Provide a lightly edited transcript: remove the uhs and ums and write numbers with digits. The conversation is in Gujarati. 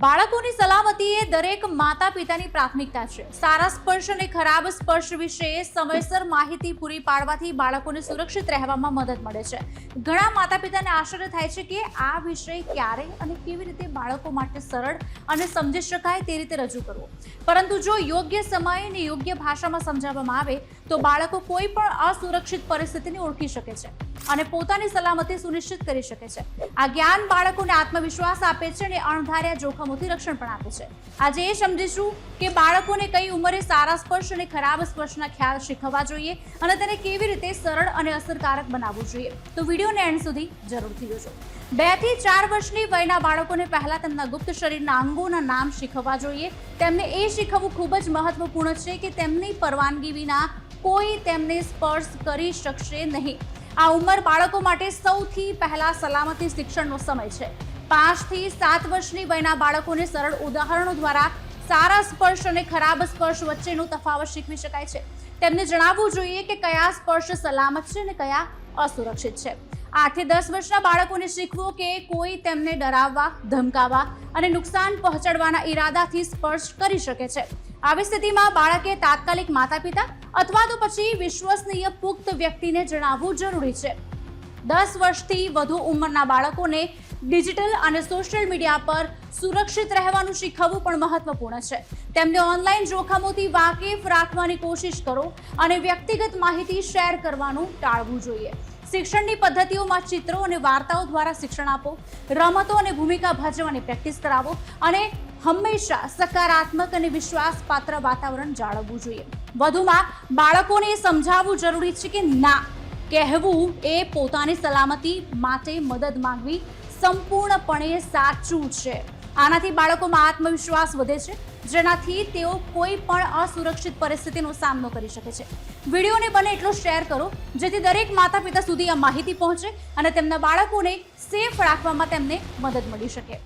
બાળકોની સલામતી એ દરેક માતા પિતાની પ્રાથમિકતા છે। સારા સ્પર્શ અને ખરાબ સ્પર્શ વિશે સમયસર માહિતી પૂરી પાડવાથી બાળકોને સુરક્ષિત રહેવામાં મદદ મળે છે। ઘણા માતા પિતાને આશ્ચર્ય થાય છે કે આ વિષય ક્યારે અને કેવી રીતે બાળકો માટે સરળ અને સમજી શકાય તે રીતે રજૂ કરવો, પરંતુ જો યોગ્ય સમય અને યોગ્ય ભાષામાં સમજાવવામાં આવે તો બાળકો કોઈ પણ અસુરક્ષિત પરિસ્થિતિને ઓળખી શકે છે અને પોતાની સલામતી સુનિશ્ચિત કરી શકે છે। આ જ્ઞાન બાળકોને આત્મવિશ્વાસ આપે છે અને અણધાર્યા જોખમોથી રક્ષણ પણ આપે છે। આજે એ સમજીશું કે બાળકોને કઈ ઉંમરે સારા સ્પર્શ અને ખરાબ સ્પર્શના ખ્યાલ શીખવવા જોઈએ અને તેને કેવી રીતે સરળ અને અસરકારક બનાવવું જોઈએ। તો વિડીયોને એન્ડ સુધી જરૂરથી જોજો। 2 થી 4 વર્ષની વયના બાળકોને પહેલા તેમના ગુપ્ત શરીરના અંગોના નામ શીખવવા જોઈએ। તેમને એ શીખવવું ખૂબ જ મહત્વપૂર્ણ છે કે તેમની પરવાનગી વિના કોઈ તેમને સ્પર્શ કરી શકશે નહીં। આ ઉંમર બાળકો માટે સૌથી પહેલા સલામતી શિક્ષણનો સમય છે। 5 થી 7 વર્ષની વયના બાળકોને સરળ ઉદાહરણો દ્વારા સારા સ્પર્શ અને ખરાબ સ્પર્શ વચ્ચેનો તફાવત શીખવી શકાય છે। તેમને જણાવવું જોઈએ કે કયા સ્પર્શ સલામત છે અને કયા અસુરક્ષિત છે। 8 થી 10 વર્ષના બાળકોને શીખવું કે કોઈ તેમને ડરાવવા, ધમકાવવા અને નુકસાન પહોંચાડવાના ઈરાદાથી સ્પર્શ કરી શકે છે। આવી સ્થિતિમાં બાળકે તાત્કાલિક માતા-પિતા અથવા તો પછી વિશ્વસનીય પુખ્ત વ્યક્તિને જણાવવું જરૂરી છે। 10 વર્ષથી વધુ ઉંમરના બાળકોને ડિજિટલ અને સોશિયલ મીડિયા પર સુરક્ષિત રહેવાનું શીખવવું પણ મહત્વપૂર્ણ છે। તેમને ઓનલાઈન જોખમોથી વાકેફ રાખવાની કોશિશ કરો અને વ્યક્તિગત માહિતી શેર કરવાનું ટાળવું જોઈએ। શિક્ષણની પદ્ધતિઓમાં ચિત્રો અને વાર્તાઓ દ્વારા શિક્ષણ આપો, રમતો અને ભૂમિકા ભજવવાની પ્રેક્ટિસ કરાવો અને હંમેશા સકારાત્મક અને વિશ્વાસપાત્ર વાતાવરણ જાળવવું જોઈએ। વધુમાં બાળકોને સમજાવવું જરૂરી છે કે ના કહેવું એ પોતાની સલામતી માટે મદદ માંગવી સંપૂર્ણપણે સાચું છે। આનાથી બાળકોમાં આત્મવિશ્વાસ વધે છે, જેનાથી તેઓ કોઈ પણ અસુરક્ષિત પરિસ્થિતિનો સામનો કરી શકે છે। વિડીયોને બને એટલો શેર કરો જેથી દરેક માતા પિતા સુધી આ માહિતી પહોંચે અને તેમના બાળકોને સેફ રાખવામાં તેમને મદદ મળી શકે।